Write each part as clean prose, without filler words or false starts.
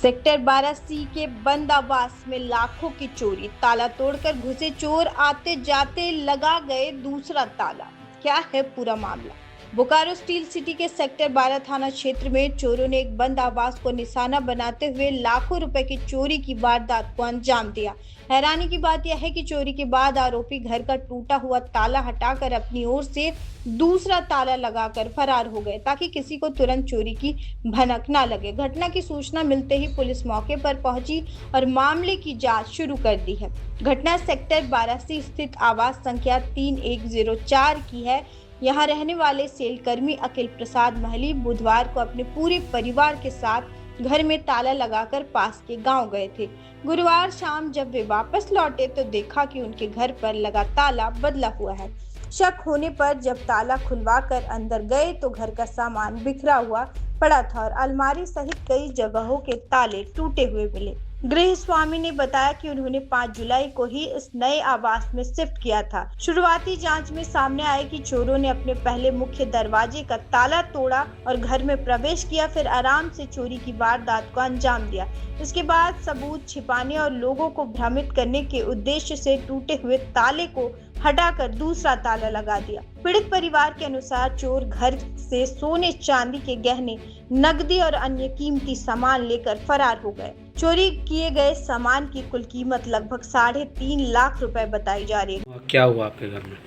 Sector 12C के बंद आवास में लाखों की चोरी। ताला तोड़कर घुसे चोर, आते जाते लगा गए दूसरा ताला। क्या है पूरा मामला? बोकारो स्टील सिटी के सेक्टर 12 थाना क्षेत्र में चोरों ने एक बंद आवास को निशाना बनाते हुए लाखों रुपए की चोरी की वारदात को अंजाम दिया। हैरानी की बात यह है कि चोरी के बाद आरोपी घर का टूटा हुआ ताला हटाकर अपनी ओर से दूसरा ताला लगाकर फरार हो गए, ताकि किसी को तुरंत चोरी की भनक न लगे। घटना की सूचना मिलते ही पुलिस मौके पर पहुंची और मामले की जांच शुरू कर दी है। घटना सेक्टर 12C स्थित आवास संख्या 3104 की है। यहाँ रहने वाले सेलकर्मी अखिल प्रसाद महली बुधवार को अपने पूरे परिवार के साथ घर में ताला लगाकर पास के गांव गए थे। गुरुवार शाम जब वे वापस लौटे तो देखा कि उनके घर पर लगा ताला बदला हुआ है। शक होने पर जब ताला खुलवाकर अंदर गए तो घर का सामान बिखरा हुआ पड़ा था और अलमारी सहित कई जगहों के ताले टूटे हुए मिले। गृह स्वामी ने बताया कि उन्होंने 5 जुलाई को ही इस नए आवास में शिफ्ट किया था। शुरुआती जांच में सामने आया कि चोरों ने अपने पहले मुख्य दरवाजे का ताला तोड़ा और घर में प्रवेश किया, फिर आराम से चोरी की वारदात को अंजाम दिया। इसके बाद सबूत छिपाने और लोगों को भ्रमित करने के उद्देश्य से टूटे हुए ताले को हटाकर दूसरा ताला लगा दिया। पीड़ित परिवार के अनुसार चोर घर से सोने चांदी के गहने, नकदी और अन्य कीमती सामान लेकर फरार हो गए। चोरी किए गए सामान की कुल कीमत लगभग 3.5 लाख रुपए बताई जा रही है। क्या हुआ आपके घर में?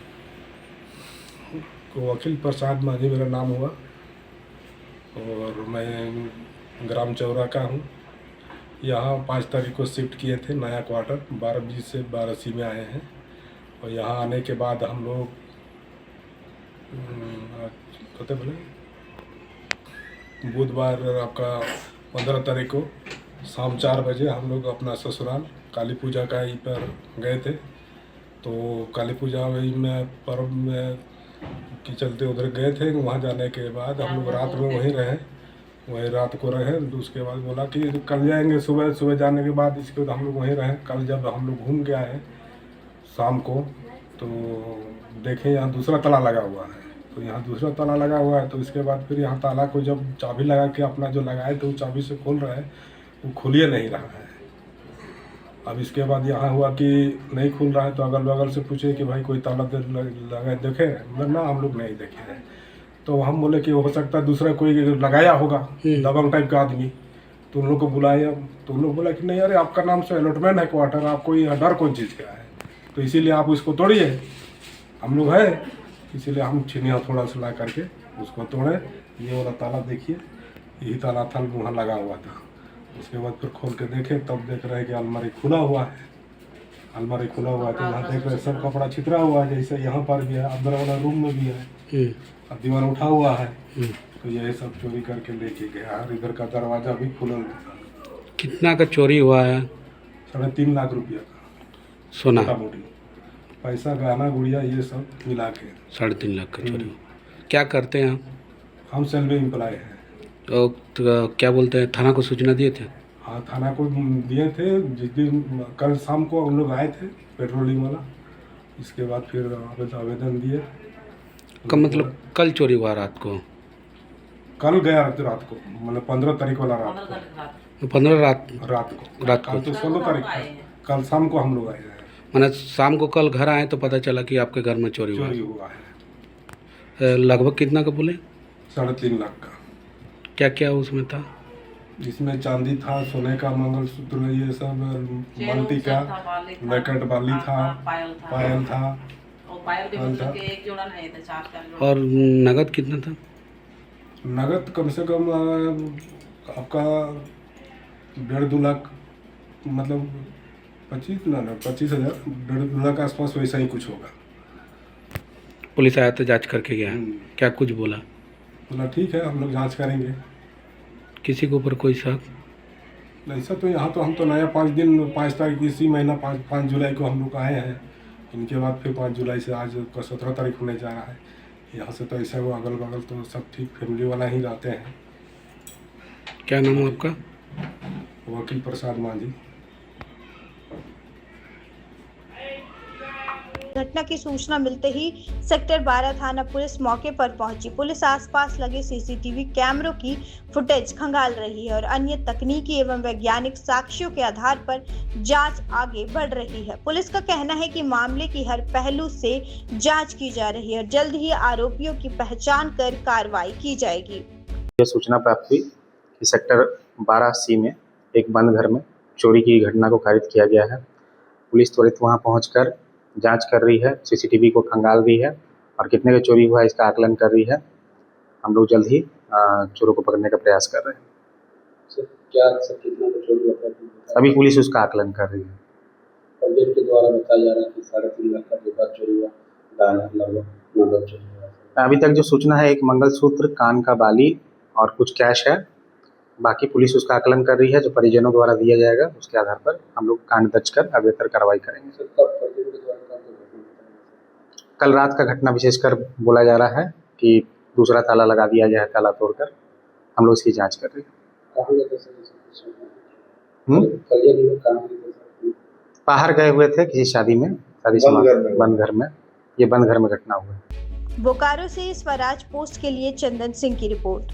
तो अखिल प्रसाद माझी मेरा नाम हुआ और मैं ग्राम चौरा का हूँ। यहाँ 5 तारीख को शिफ्ट किए थे नया क्वार्टर 12B से 12C में आए हैं और यहाँ आने के बाद हम लोग कहते बोले बुधवार आपका 15 तारीख को शाम 4 बजे हम लोग अपना ससुराल काली पूजा का यहीं पर गए थे। तो काली पूजा में पर्व में के चलते उधर गए थे। वहाँ जाने के बाद हम लोग रात में वहीं रात को रहे। तो उसके बाद बोला कि कल जाएंगे, सुबह जाने के बाद इसके बाद हम लोग वहीं रहें। कल जब हम लोग घूम के आए शाम को तो देखें यहाँ दूसरा ताला लगा हुआ है। तो यहाँ दूसरा ताला लगा हुआ है तो इसके बाद फिर यहाँ ताला को जब चाबी लगा के अपना जो लगाए थे वो चाबी से खोल रहा है, वो खुलिए नहीं रहा है। अब इसके बाद यहाँ हुआ कि नहीं खुल रहा है तो अगल बगल से पूछे कि भाई कोई ताला लगा देखे? मतलब ना, हम लोग नहीं देखे हैं। तो हम बोले कि हो सकता है दूसरा कोई लगाया होगा, दबंग टाइप का आदमी। तो उन लोग को बुलाया तो उन लोग बोला कि नहीं, अरे आपका नाम से अलॉटमेंट है क्वार्टर, आपको ये डर कौन चीज़ का है, तो इसीलिए आप उसको तोड़िए। हम लोग है इसीलिए हम छिनिया थोड़ा सा ला करके उसको तोड़े। ये वाला ताला देखिए, यही ताला था वहाँ लगा हुआ था। उसके बाद फिर खोल के देखे तब देख रहे हैं कि अलमारी खुला हुआ है। अलमारी खुला हुआ है तो यहाँ देख रहे सब कपड़ा छितरा हुआ है, जैसे यहाँ पर भी है, अंदर वाला रूम में भी है, और दीवार उठा हुआ है। तो यही सब चोरी करके लेके गया। और इधर का दरवाजा भी खुला। कितना का चोरी हुआ है? 3.5 लाख रुपया का सोना, मोटी पैसा, गहना गुड़िया ये सब मिला के 3.5 लाख का चोरी। क्या करते हैं आप? हम सेल्वे एम्प्लॉय हैं। तो क्या बोलते हैं, थाना को सूचना दिए थे? हाँ, थाना को दिए थे। जिस दिन कल शाम को हम लोग आए थे पेट्रोलिंग वाला, इसके बाद फिर आवेदन दिए। का मतलब कल चोरी हुआ रात को? कल गया रात को, मतलब 15 तारीख वाला रात को। 15 रात को कल तो 16 तारीख था। कल शाम को हम लोग आए हैं। मैंने शाम को कल घर आए तो पता चला कि आपके घर में चोरी हुआ है। लगभग कितना का बोले? 3.5 लाख का। क्या क्या उसमें था? इसमें चांदी था, सोने का मंगलसूत्र, ये सब मल्टी का लैकेट बाली था, पायल था। और नगद कितना था? नगद कम से कम आपका 1.5-2 लाख, मतलब 25,000 1.5 लाख आसपास वैसा ही कुछ होगा। पुलिस आया तो जांच करके गया? क्या कुछ बोला? बोला ठीक है, हम लोग जांच करेंगे। किसी के ऊपर कोई शक? ऐसा तो यहाँ तो हम तो नया 5 तारीख इसी महीना 5 जुलाई को हम लोग आए हैं। इनके बाद फिर 5 जुलाई से आज का 17 तारीख होने जा रहा है। यहाँ से तो ऐसा वो अगल बगल तो सब ठीक फैमिली वाला ही रहते हैं। क्या नाम है आपका? अखिल प्रसाद माझी। घटना की सूचना मिलते ही सेक्टर 12 थाना पुलिस मौके पर पहुंची। पुलिस आसपास लगे सीसीटीवी कैमरों की फुटेज खंगाल रही है और अन्य तकनीकी एवं वैज्ञानिक साक्ष्यों के आधार पर जांच आगे बढ़ रही है। पुलिस का कहना है कि मामले की हर पहलू से जांच की जा रही है और जल्द ही आरोपियों की पहचान कर कार्रवाई की जाएगी। ये सूचना प्राप्त हुई कि सेक्टर 12C में एक बंद घर में चोरी की घटना को खारिज किया गया है। पुलिस त्वरित वहां पहुंचकर जांच कर रही है, सीसीटीवी को खंगाल रही है और कितने का चोरी हुआ है इसका आकलन कर रही है। हम लोग जल्द ही चोरों को पकड़ने का प्रयास कर रहे हैं। सर कितना का चोरी हुआ था? अभी पुलिस उसका आकलन कर रही है। पंडित के द्वारा बताया जा रहा है कि 3.5 लाख का जो चोरी हुआ, लगभग नगद चोरी हुआ। अभी तक जो सूचना है, एक मंगलसूत्र, कान का बाली और कुछ कैश है। बाकी पुलिस उसका आकलन कर रही है, जो परिजनों द्वारा दिया जाएगा उसके आधार पर हम लोग कांड दर्ज कर अग्रेतर कार्रवाई करेंगे। सर कब पंडित के द्वारा कब घटना बताया? कल रात का घटना विशेषकर बोला जा रहा है कि दूसरा ताला लगा दिया गया है, ताला तोड़कर। हम लोग इसकी जांच कर रहे हैं। कहाँ गए थे सर? कल ये लोग कहाँ गए थे सर? बाहर गए हुए थे किसी शादी में, बंद घर में। ये बंद घर में घटना हुआ है। बोकारो से स्वराज पोस्ट के लिए चंदन सिंह की रिपोर्ट।